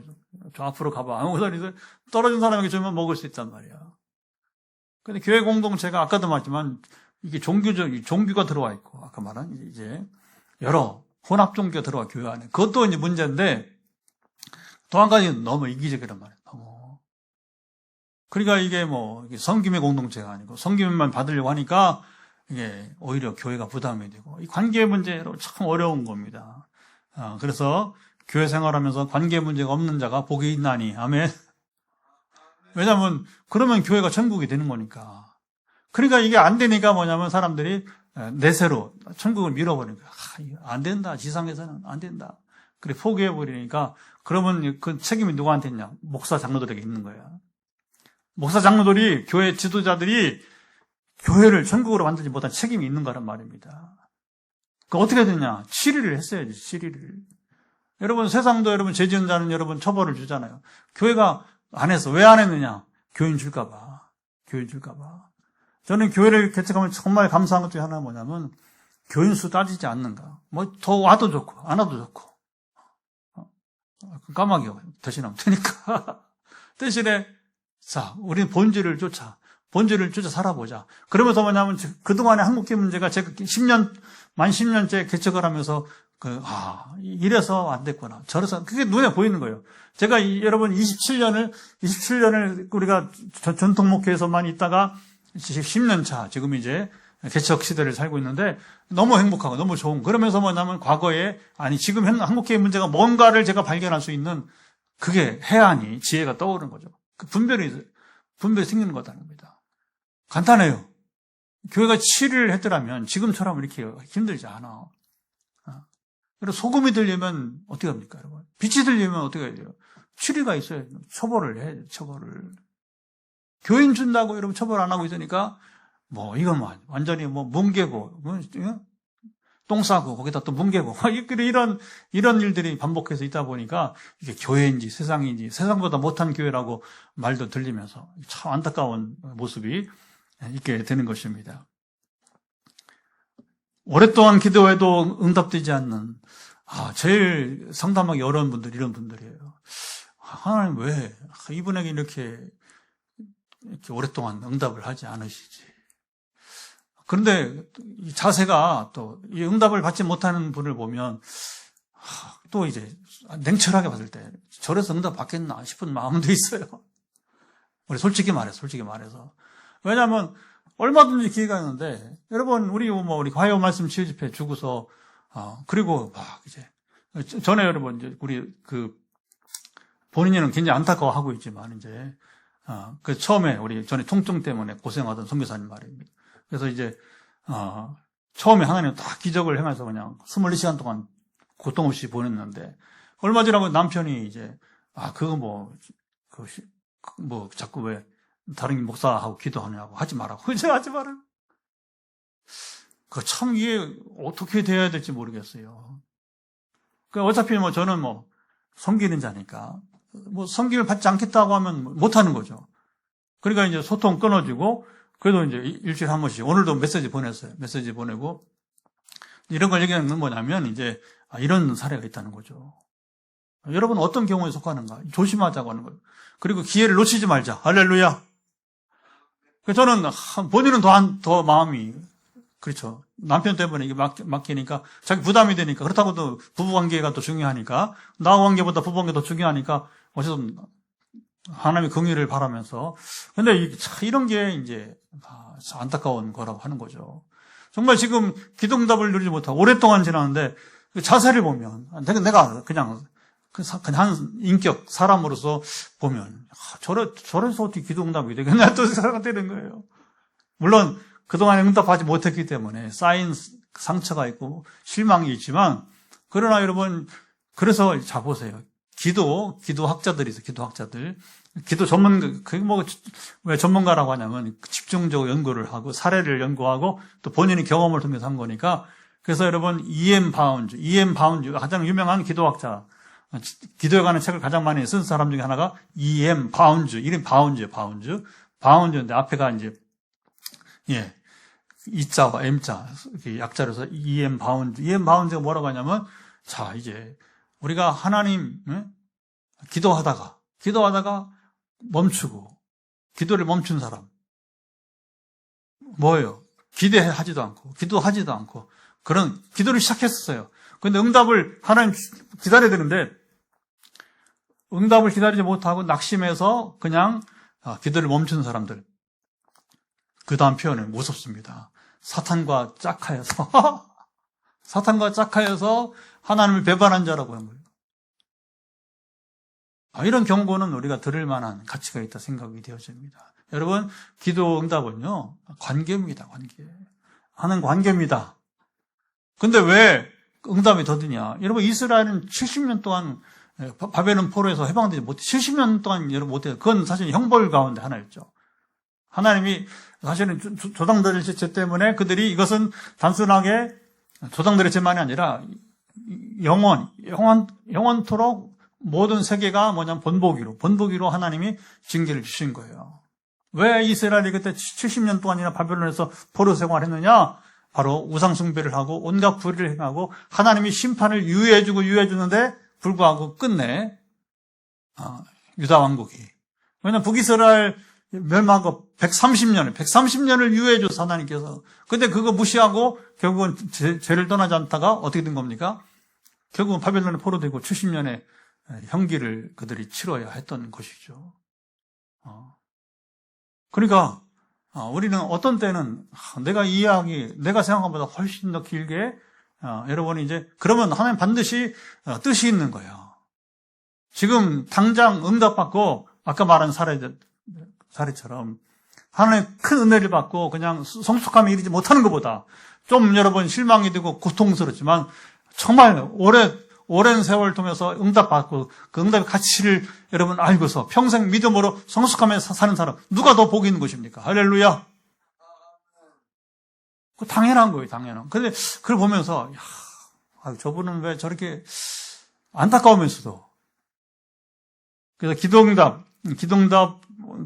저 앞으로 가봐. 아무것도 떨어진 사람에게 주면 먹을 수 있단 말이야. 근데 교회 공동체가 아까도 말했지만 이게 종교가 들어와 있고 아까 말한 이제 여러 혼합 종교가 들어와 교회 안에 그것도 이제 문제인데 또 한 가지 너무 이기적이란 말이에요. 너무. 그러니까 이게 뭐 섬김의 공동체가 아니고 섬김만 받으려고 하니까 이게 오히려 교회가 부담이 되고 이 관계 문제로 참 어려운 겁니다. 그래서 교회 생활하면서 관계 문제가 없는 자가 복이 있나니 아멘. 왜냐하면 그러면 교회가 천국이 되는 거니까. 그러니까 이게 안 되니까 뭐냐면 사람들이 내세로 천국을 밀어버리니까 안 된다. 지상에서는 안 된다. 그래 포기해버리니까 그러면 그 책임이 누구한테 있냐? 목사 장로들에게 있는 거야. 목사 장로들이 교회 지도자들이 교회를 전국으로 만들지 못한 책임이 있는 거란 말입니다. 그 어떻게 되냐? 치리를 했어야지, 치리를. 여러분 세상도 여러분 죄 지은 자는 여러분 처벌을 주잖아요. 교회가 안 했어. 왜 안 했느냐? 교인 줄까봐. 교인 줄까봐. 저는 교회를 개척하면 정말 감사한 것 중에 하나가 뭐냐면 교인 수 따지지 않는가. 뭐 더 와도 좋고 안 와도 좋고. 까마귀가 대신하면 되니까. 대신에 자, 우리는 본질을 쫓아 살아보자. 그러면서 뭐냐면 그동안의 한국교 문제가 제가 만 10년째 개척을 하면서 이래서 안 됐구나. 저래서 그게 눈에 보이는 거예요. 제가 여러분 27년을 우리가 전통 목회에서만 있다가 10년 차 지금 이제 개척 시대를 살고 있는데 너무 행복하고 너무 좋은. 그러면서 뭐냐면 과거에 지금 한국교회 문제가 뭔가를 제가 발견할 수 있는 그게 해안이 지혜가 떠오르는 거죠. 그 분별이 생기는 거다는 겁니다. 간단해요. 교회가 치리를 했더라면 지금처럼 이렇게 힘들지 않아. 그리고 소금이 들리면 어떻게 합니까, 여러분? 빛이 들리면 어떻게 해야 돼요? 치리가 있어야 돼요. 처벌을 해야 돼요, 처벌을. 교인 준다고 여러분 처벌 안 하고 있으니까, 이건 완전히 뭉개고, 똥 싸고, 거기다 또 뭉개고, 이런 일들이 반복해서 있다 보니까, 이게 교회인지 세상인지, 세상보다 못한 교회라고 말도 들리면서 참 안타까운 모습이 있게 되는 것입니다. 오랫동안 기도해도 응답되지 않는, 제일 상담하기 어려운 분들이 이런 분들이에요. 하나님 왜 이분에게 이렇게 오랫동안 응답을 하지 않으시지? 그런데 이 자세가 또 이 응답을 받지 못하는 분을 보면 또 이제 냉철하게 봤을 때 저래서 응답 받겠나 싶은 마음도 있어요. 우리 솔직히 말해서. 왜냐하면 얼마든지 기회가 있는데 여러분 우리 과요 말씀 치유 집회 주고서 그리고 이제 전에 여러분 이제 우리 본인은 굉장히 안타까워하고 있지만 이제 처음에 우리 전에 통증 때문에 고생하던 선교사님 말입니다. 그래서 이제 처음에 하나님 다 기적을 행해서 그냥 24시간 동안 고통 없이 보냈는데 얼마 지나고 남편이 이제 자꾸 왜 다른 목사하고 기도하냐고 하지 말라고 이제 하지 말아요. 참 이게 어떻게 돼야 될지 모르겠어요. 어차피 저는 섬기는 자니까 섬김을 받지 않겠다고 하면 못 하는 거죠. 그러니까 이제 소통 끊어지고 그래도 이제 일주일에 한 번씩 오늘도 메시지 보냈어요. 메시지 보내고 이런 걸 얘기하는 건 뭐냐면 이제 이런 사례가 있다는 거죠. 여러분 어떤 경우에 속하는가 조심하자고 하는 거예요. 그리고 기회를 놓치지 말자. 할렐루야. 저는 본인은 더 마음이 그렇죠. 남편 때문에 이게 맡기니까 자기 부담이 되니까 그렇다고 또 부부관계가 또 중요하니까 나 관계보다 부부관계가 더 중요하니까 어쨌든 하나님의 긍휼을 바라면서 근데 이런 게 이제 안타까운 거라고 하는 거죠. 정말 지금 기도응답을 누리지 못하고 오랫동안 지났는데 그 자세를 보면 내가 그냥 한 인격 사람으로서 보면 저래서 어떻게 기도응답이 되겠냐 또 생각이 되는 거예요. 물론 그동안 응답하지 못했기 때문에 쌓인 상처가 있고 실망이 있지만 그러나 여러분 그래서 자 보세요. 기도학자들이 있어요. 기도학자들. 기도 왜 전문가라고 하냐면 집중적으로 연구를 하고 사례를 연구하고 또 본인의 경험을 통해서 한 거니까 그래서 여러분 E.M. 바운즈 가장 유명한 기도학자 기도에 관한 책을 가장 많이 쓴 사람 중에 하나가 E.M. 바운즈 이름 바운즈인데 앞에가 이제 E자와 M자 약자로서 E.M. 바운즈가 뭐라고 하냐면 자 이제 우리가 하나님 기도하다가 멈추고 기도를 멈춘 사람 뭐예요? 기도하지도 않고 그런 기도를 시작했었어요. 그런데 응답을 하나님 기다려야 되는데 응답을 기다리지 못하고 낙심해서 그냥 기도를 멈춘 사람들. 그 다음 표현은 무섭습니다. 사탄과 짝하여서 하나님을 배반한 자라고 하는 거예요. 이런 경고는 우리가 들을 만한 가치가 있다 생각이 되어집니다. 여러분, 기도 응답은요, 관계입니다, 관계. 하는 관계입니다. 근데 왜 응답이 더디냐? 여러분, 이스라엘은 70년 동안 바벨론 포로에서 해방되지 못해. 70년 동안 여러분 못해요. 그건 사실 형벌 가운데 하나였죠. 하나님이 사실은 조상들의 죄 때문에 그들이 이것은 단순하게 조상들의 죄만이 아니라 영원토록 모든 세계가 뭐냐면 본보기로 하나님이 징계를 주신 거예요. 왜 이스라엘이 그때 70년 동안이나 바벨론에서 포로 생활했느냐? 바로 우상숭배를 하고 온갖 불의를 행하고 하나님이 심판을 유예해주는데 불구하고 끝내 유다 왕국이. 왜냐하면 북이스라엘 멸망하고 130년을 유예해줘서 하나님께서. 근데 그거 무시하고 결국은 죄를 떠나지 않다가 어떻게 된 겁니까? 결국은 바벨론에 포로되고 70년의 형기를 그들이 치러야 했던 것이죠. 그러니까 우리는 어떤 때는 내가 이해하기, 내가 생각한 것보다 훨씬 더 길게 여러분이 이제 그러면 하나님 반드시 뜻이 있는 거예요. 지금 당장 응답받고 아까 말한 사례처럼 하나님 큰 은혜를 받고 그냥 성숙함에 이르지 못하는 것보다 좀 여러분 실망이 되고 고통스럽지만 정말 오랜 세월 통해서 응답받고 그 응답의 가치를 여러분 알고서 평생 믿음으로 성숙하며 사는 사람 누가 더 복이 있는 것입니까? 할렐루야. 그 당연한 거예요, 당연한. 근데 그걸 보면서 저분은 왜 저렇게 안타까우면서도 그래서 기도응답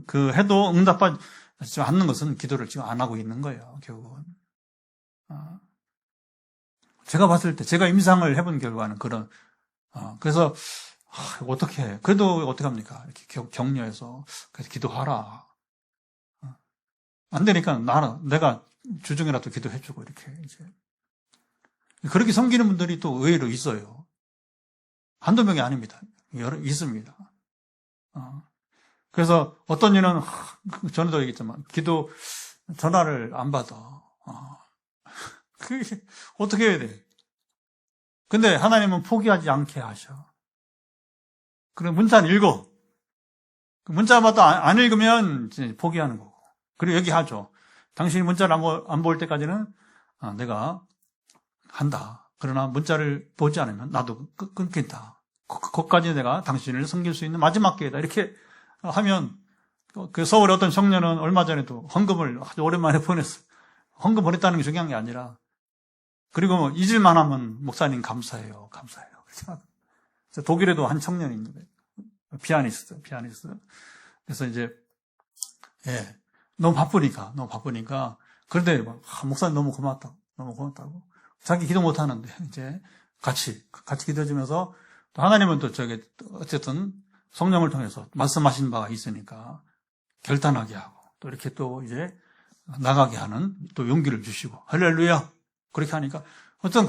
그 해도 응답받지 않는 것은 기도를 지금 안 하고 있는 거예요, 결국은. 제가 봤을 때, 제가 임상을 해본 결과는 그래서, 어떻게, 그래도 어떡합니까? 이렇게 격려해서, 그래서 기도하라. 안 되니까 내가 주중이라도 기도해주고, 이렇게, 이제. 그렇게 섬기는 분들이 또 의외로 있어요. 한두 명이 아닙니다. 있습니다. 그래서 어떤 이는, 전에도 얘기했지만, 기도 전화를 안 받아. 그게 어떻게 해야 돼? 근데 하나님은 포기하지 않게 하셔. 그럼 문자는 읽어. 그 문자마다 안 읽으면 이제 포기하는 거고. 그리고 얘기하죠. 당신이 문자를 안 볼 때까지는 내가 한다. 그러나 문자를 보지 않으면 나도 끊긴다. 거기까지 내가 당신을 섬길 수 있는 마지막 기회다. 이렇게 하면 그 서울의 어떤 청년은 얼마 전에도 헌금을 아주 오랜만에 보냈어요. 헌금 보냈다는 게 중요한 게 아니라 그리고 잊을만 하면 목사님 감사해요. 그래서 독일에도 한 청년이 있는데 피아니스트. 그래서 이제 너무 바쁘니까 그런데 목사님 너무 고맙다고 자기 기도 못 하는데 이제 같이 기도해주면서 또 하나님은 또 어쨌든 성령을 통해서 말씀하신 바가 있으니까 결단하게 하고 또 이렇게 또 이제 나가게 하는 또 용기를 주시고 할렐루야. 그렇게 하니까 어떤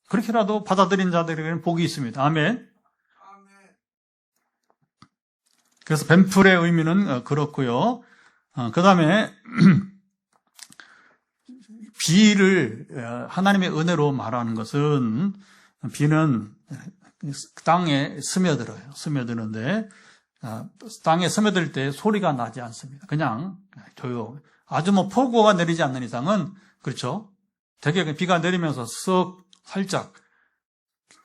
그렇게라도 받아들인 자들에게는 복이 있습니다. 아멘. 그래서 뱀풀의 의미는 그렇고요. 그 다음에 비를 하나님의 은혜로 말하는 것은 비는 땅에 스며드는데 땅에 스며들 때 소리가 나지 않습니다. 그냥 조용. 아주 폭우가 내리지 않는 이상은 그렇죠. 되게 비가 내리면서 살짝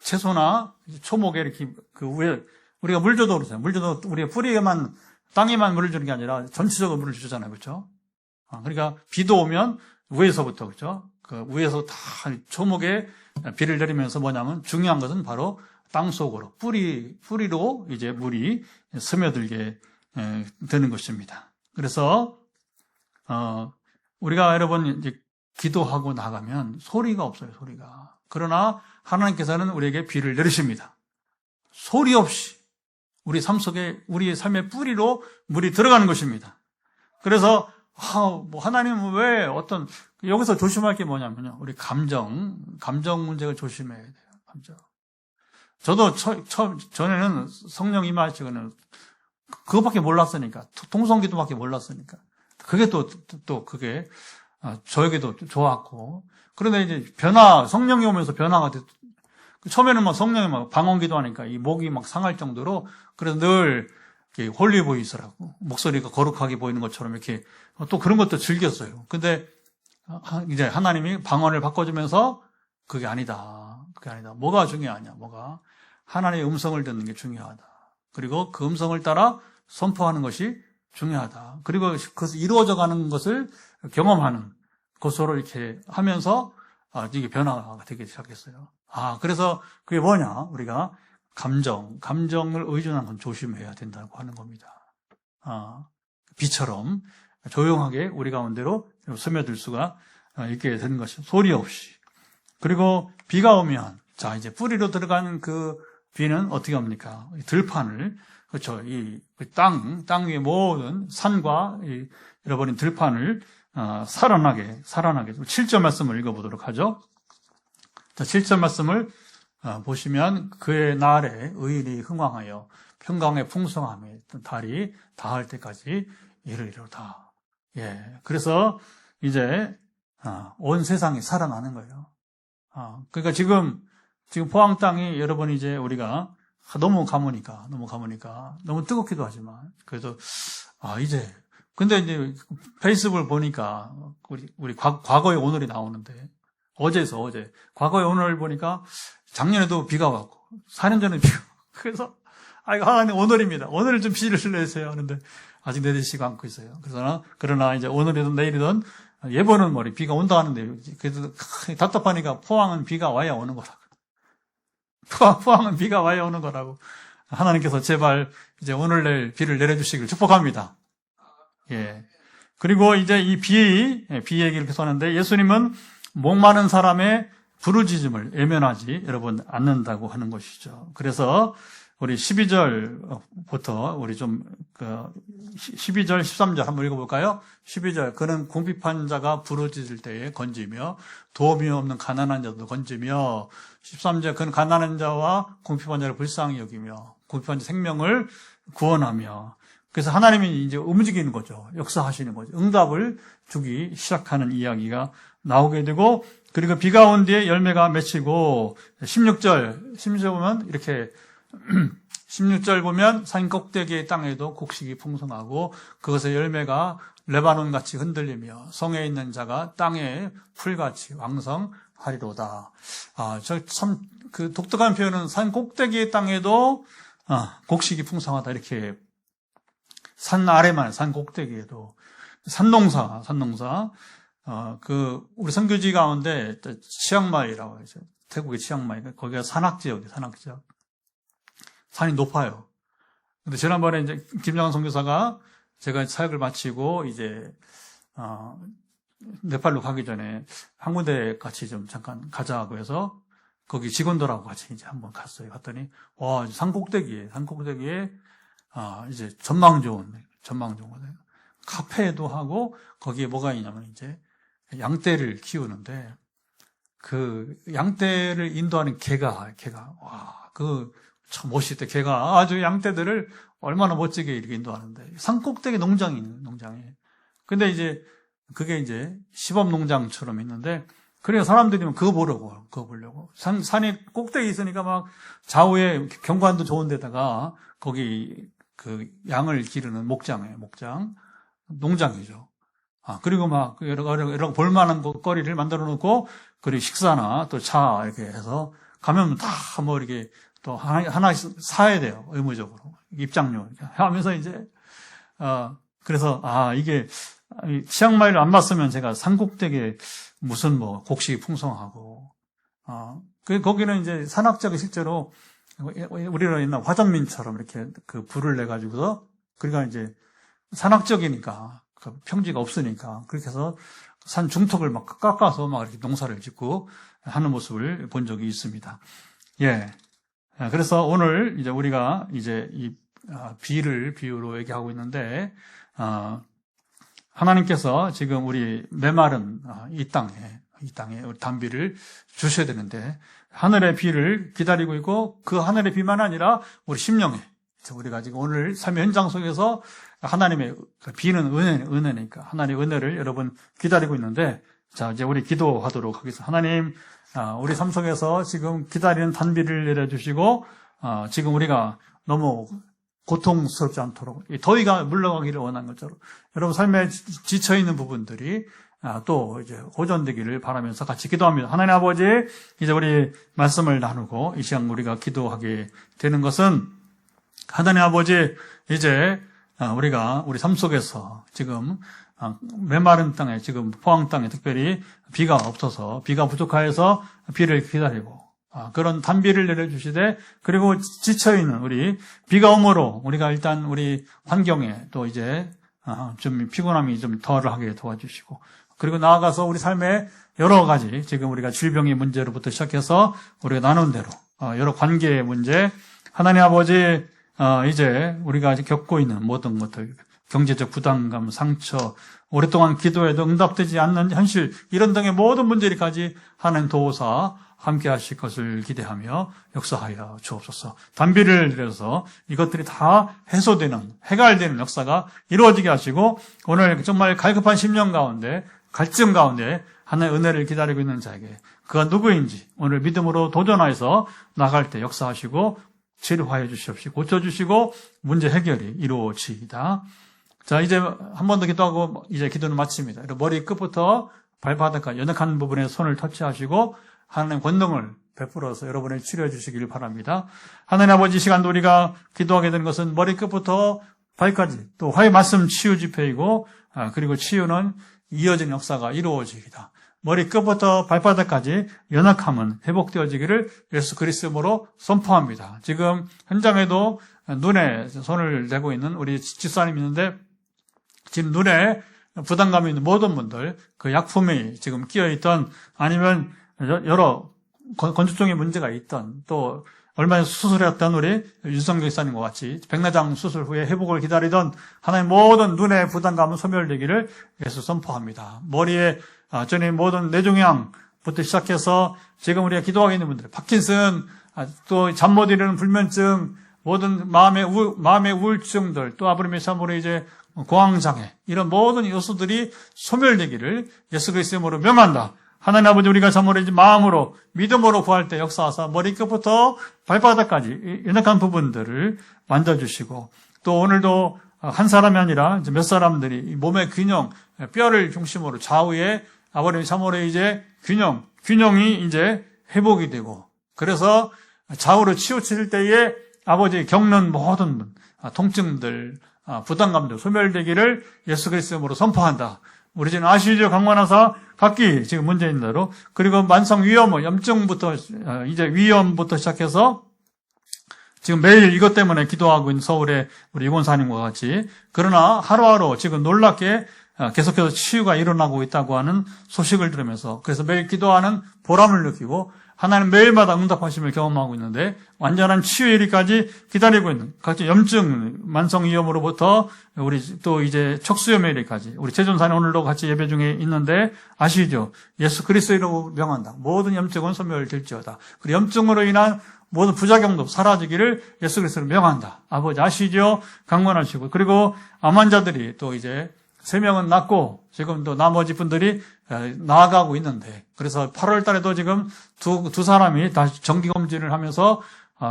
채소나 초목에 이렇게 그 위에 우리가 물 줘도 그러잖아요. 물 줘도 우리가 뿌리에만 땅에만 물을 주는 게 아니라 전체적으로 물을 주잖아요. 그렇죠? 그러니까 비도 오면 위에서부터 그렇죠? 그 위에서 다 초목에 비를 내리면서 뭐냐면 중요한 것은 바로 땅 속으로 뿌리로 이제 물이 스며들게 되는 것입니다. 그래서 우리가 여러분 이제 기도하고 나가면 소리가 없어요. 소리가. 그러나 하나님께서는 우리에게 비를 내리십니다. 소리 없이 우리 삶 속에 우리의 삶의 뿌리로 물이 들어가는 것입니다. 그래서 하나님은 왜 여기서 조심할 게 뭐냐면요. 우리 감정 문제를 조심해야 돼요. 감정. 저도 전에는 성령 임하시고는 그것밖에 몰랐으니까. 통성기도밖에 몰랐으니까. 그게 또 그게 저에게도 좋았고. 그런데 이제 성령이 오면서 변화가 됐. 처음에는 성령이 방언기도 하니까 이 목이 상할 정도로 그래서 늘 홀리 보이스라고 목소리가 거룩하게 보이는 것처럼 이렇게 또 그런 것도 즐겼어요. 근데 이제 하나님이 방언을 바꿔주면서 그게 아니다. 그게 아니다. 뭐가 중요하냐? 뭐가? 하나님의 음성을 듣는 게 중요하다. 그리고 그 음성을 따라 선포하는 것이 중요하다. 그리고 그것이 이루어져 가는 것을 경험하는 것으로 이렇게 하면서 이게 변화가 되기 시작했어요. 그래서 그게 뭐냐? 우리가 감정을 의존하는 건 조심해야 된다고 하는 겁니다. 비처럼 조용하게 우리 가운데로 스며들 수가 있게 되는 것이 소리 없이. 그리고 비가 오면 이제 뿌리로 들어가는 그 비는 어떻게 합니까? 들판을, 그렇죠. 이 땅 위에 모든 산과 잃어버린 들판을 살아나게 7절 말씀을 읽어보도록 하죠. 자, 7절 말씀을 보시면 그의 날에 의인이 흥왕하여 평강의 풍성함에 달이 다할 때까지 이르리로다. 예, 그래서 이제 온 세상이 살아나는 거예요. 그러니까 지금 포항 땅이 여러분 이제 우리가 너무 가무니까 너무 뜨겁기도 하지만 그래도 이제 근데 이제 페이스북을 보니까 우리 과거의 오늘이 나오는데 어제 과거의 오늘을 보니까 작년에도 비가 왔고 4년 전에 비가 왔고 그래서 하나님 오늘입니다. 오늘을 좀 비를 내주세요 하는데 아직 내리시지 않고 있어요. 그러나 이제 오늘이든 내일이든 예보는 비가 온다 하는데 그래도 답답하니까 포항은 비가 와야 오는 거라고. 포항은 비가 와야 오는 거라고. 하나님께서 제발 이제 오늘 내일 비를 내려주시길 축복합니다. 예. 그리고 이제 이 비 얘기를 계속 하는데 예수님은 목마른 사람의 부르짖음을 외면하지 여러분 않는다고 하는 것이죠. 그래서 우리 12절부터 우리 12절, 13절 한번 읽어볼까요? 12절, 그는 궁핍한 자가 부르짖을 때에 건지며 도움이 없는 가난한 자도 건지며 13절, 그는 가난한 자와 궁핍한 자를 불쌍히 여기며 궁핍한 자 생명을 구원하며 그래서 하나님이 이제 움직이는 거죠. 역사하시는 거죠. 응답을 주기 시작하는 이야기가 나오게 되고 그리고 비가 온 뒤에 열매가 맺히고 16절 보면 이렇게 16절 보면 산 꼭대기의 땅에도 곡식이 풍성하고 그것의 열매가 레바논같이 흔들리며 성에 있는 자가 땅에 풀같이 왕성하리로다. 참 그 독특한 표현은 산 꼭대기의 땅에도 곡식이 풍성하다 이렇게 산 아래만 산 꼭대기에도 산농사 우리 선교지 가운데 치앙마이라고 해서 태국의 치앙마이 거기가 산악지역이에요. 산악지역. 산이 높아요. 근데 지난번에 이제 김장한 선교사가 제가 사역을 마치고 이제 네팔로 가기 전에 한 군데 같이 좀 잠깐 가자고 해서 거기 직원들하고 같이 이제 한번 갔어요. 갔더니 산 꼭대기에 이제 전망 좋은 카페도 하고 거기에 뭐가 있냐면 이제 양떼를 키우는데 그 양떼를 인도하는 개가 참 멋있대. 개가 아주 양떼들을 얼마나 멋지게 이렇게 인도하는데 산꼭대기 농장이. 근데 이제 그게 이제 시범 농장처럼 있는데 그래서 사람들이 그거 보려고 산이 꼭대기 있으니까 막 좌우에 경관도 좋은 데다가 거기 그 양을 기르는 농장이죠. 그리고 막 여러 볼만한 거리를 만들어 놓고 그리고 식사나 또 차 이렇게 해서 가면 다 뭐 이렇게 또 하나씩 사야 돼요. 의무적으로. 입장료. 하면서 이제, 그래서, 이게, 치앙마이를 안 봤으면 제가 산꼭대기에 무슨 곡식이 풍성하고, 거기는 이제 산악지역이 실제로, 우리나라 옛날 화전민처럼 이렇게 그 불을 내가지고서, 그러니까 이제 산악지역이니까, 그 평지가 없으니까, 그렇게 해서 산 중턱을 막 깎아서 막 이렇게 농사를 짓고 하는 모습을 본 적이 있습니다. 예. 그래서 오늘 이제 우리가 이제 이 비를 비유로 얘기하고 있는데 하나님께서 지금 우리 메마른 이 땅에 우리 단비를 주셔야 되는데 하늘의 비를 기다리고 있고 그 하늘의 비만 아니라 우리 심령에 우리가 지금 오늘 삶의 현장 속에서 하나님의 비는 은혜니까 하나님의 은혜를 여러분 기다리고 있는데 자 이제 우리 기도하도록 하겠습니다. 하나님 우리 삶 속에서 지금 기다리는 단비를 내려주시고 지금 우리가 너무 고통스럽지 않도록 더위가 물러가기를 원하는 것처럼 여러분 삶에 지쳐있는 부분들이 또 이제 호전되기를 바라면서 같이 기도합니다. 하나님 아버지, 이제 우리 말씀을 나누고 이 시간 우리가 기도하게 되는 것은 하나님 아버지, 이제 우리가 우리 삶 속에서 지금 메마른 땅에, 지금 포항 땅에 특별히 비가 없어서, 비가 부족하여서 비를 기다리고 그런 단비를 내려주시되, 그리고 지쳐있는 우리 비가 오므로 우리가 일단 우리 환경에 또 이제 좀 피곤함이 좀 덜하게 도와주시고, 그리고 나아가서 우리 삶에 여러 가지 지금 우리가 질병의 문제로부터 시작해서 우리가 나눈 대로 여러 관계의 문제, 하나님 아버지, 이제 우리가 겪고 있는 모든 것들, 경제적 부담감, 상처, 오랫동안 기도해도 응답되지 않는 현실, 이런 등의 모든 문제까지 하나님 도우사 함께 하실 것을 기대하며 역사하여 주옵소서. 단비를 내려서 이것들이 다 해소되는, 해결되는 역사가 이루어지게 하시고, 오늘 정말 갈급한 심령 가운데, 갈증 가운데 하나님의 은혜를 기다리고 있는 자에게 그가 누구인지 오늘 믿음으로 도전하여서 나갈 때 역사하시고 치료하여 주시옵시고 고쳐주시고 문제 해결이 이루어지이다. 자, 이제 한 번 더 기도하고 이제 기도는 마칩니다. 머리 끝부터 발바닥까지 연약한 부분에 손을 터치하시고 하나님 권능을 베풀어서 여러분을 치료해 주시길 바랍니다. 하나님 아버지, 이 시간도 우리가 기도하게 되는 것은 머리 끝부터 발까지 또 화해 말씀 치유 집회이고, 그리고 치유는 이어진 역사가 이루어지기다. 머리 끝부터 발바닥까지 연약함은 회복되어지기를 예수 그리스도로 선포합니다. 지금 현장에도 눈에 손을 대고 있는 우리 집사님이 있는데, 지금 눈에 부담감이 있는 모든 분들, 그 약품이 지금 끼어있던, 아니면 여러 건축종의 문제가 있던, 또 얼마 전에 수술했던 우리 윤성경 집사님과 같이 백내장 수술 후에 회복을 기다리던 하나님 모든 눈의 부담감은 소멸되기를 예수 선포합니다. 머리에 전에 모든 뇌종양부터 시작해서 지금 우리가 기도하고 있는 분들, 파킨슨, 또 잠 못 이루는 불면증, 모든 마음의 우울증들, 또 아브라함의 이제 공황장애, 이런 모든 요소들이 소멸되기를 예수 그리스도의 이름으로 명한다. 하나님 아버지, 우리가 잠을 이제 마음으로, 믿음으로 구할 때 역사하사 머리끝부터 발바닥까지 연약한 부분들을 만져주시고, 또 오늘도 한 사람이 아니라 이제 몇 사람들이 몸의 균형, 뼈를 중심으로 좌우에 아버님 참으로 이제 균형이 이제 회복이 되고, 그래서 좌우로 치우칠 때에 아버지 겪는 모든 통증들, 부담감들 소멸되기를 예수 그리스도의 이름으로 선포한다. 우리 지금 아시죠? 강만하사 각기 지금 문제 있는 대로, 그리고 만성 위염, 염증부터 이제 위염부터 시작해서 지금 매일 이것 때문에 기도하고 있는 서울의 우리 유권사님과 같이, 그러나 하루하루 지금 놀랍게 계속해서 치유가 일어나고 있다고 하는 소식을 들으면서, 그래서 매일 기도하는 보람을 느끼고 하나님 매일마다 응답하심을 경험하고 있는데, 완전한 치유의 일까지 기다리고 있는 각종 염증, 만성 위염으로부터 우리 또 이제 척수염의 일까지, 우리 최전사님 오늘도 같이 예배 중에 있는데 아시죠? 예수 그리스도로 명한다. 모든 염증은 소멸될지어다. 그리고 염증으로 인한 모든 부작용도 사라지기를 예수 그리스도로 명한다. 아버지 아시죠? 강건하시고, 그리고 암 환자들이 또 이제 3명은 낫고 지금 또 나머지 분들이 나아가고 있는데, 그래서 8월 달에도 지금 두 사람이 다시 정기검진을 하면서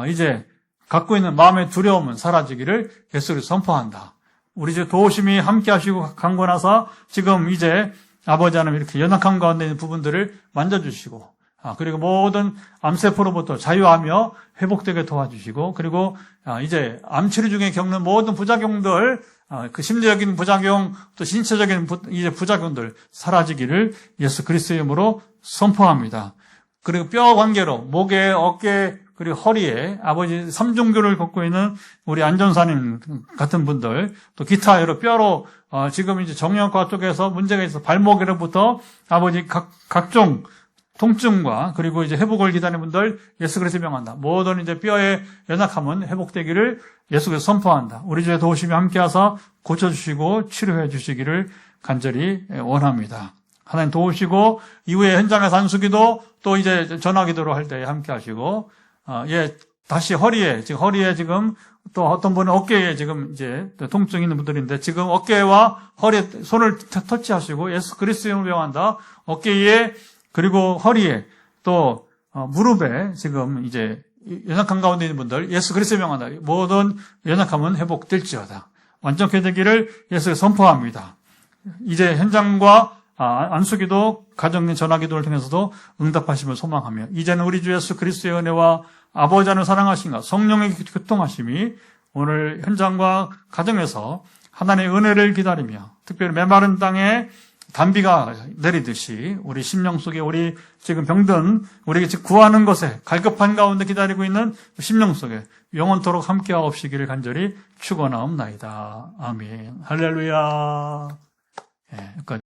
이제 갖고 있는 마음의 두려움은 사라지기를 예수를 선포한다. 우리 이제 도우심이 함께 하시고 강건하사 지금 이제 아버지 하나님 이렇게 연약함 가운데 있는 부분들을 만져주시고, 그리고 모든 암세포로부터 자유하며 회복되게 도와주시고, 그리고 이제 암치료 중에 겪는 모든 부작용들, 그 심리적인 부작용, 또 신체적인 이제 부작용들 사라지기를 예수 그리스도의 이름으로 선포합니다. 그리고 뼈 관계로 목에, 어깨, 그리고 허리에 아버지 삼중교를 걷고 있는 우리 안전사님 같은 분들, 또 기타 여러 뼈로 지금 이제 정형외과 쪽에서 문제가 있어 발목에로부터 아버지 각종 통증과 그리고 이제 회복을 기다리는 분들 예수 그리스도의 명한다. 모든 이제 뼈의 연약함은 회복되기를 예수 그리스도 선포한다. 우리 주의 도우심이 함께하사 고쳐주시고 치료해 주시기를 간절히 원합니다. 하나님 도우시고, 이후에 현장에서 안수기도 또 이제 전화기도로 할 때 함께하시고, 다시 허리에 지금 또 어떤 분은 어깨에 지금 이제 통증 있는 분들인데, 지금 어깨와 허리에 손을 터치하시고 예수 그리스도의 이름으로 명한다. 어깨에 그리고 허리에 또 무릎에 지금 이제 연약한 가운데 있는 분들 예수 그리스도의 명한다. 모든 연약함은 회복될지어다. 완전케 되기를 예수에 선포합니다. 이제 현장과 안수기도 가정 전화기도를 통해서도 응답하심을 소망하며 이제는 우리 주 예수 그리스도의 은혜와 아버지 하나님의 사랑하심과 성령의 교통하심이 오늘 현장과 가정에서 하나님의 은혜를 기다리며 특별히 메마른 땅에 단비가 내리듯이 우리 심령 속에 우리 지금 병든 우리에게 지금 구하는 것에 갈급한 가운데 기다리고 있는 심령 속에 영원토록 함께하옵시기를 간절히 축원하옵나이다. 아멘. 할렐루야. 예,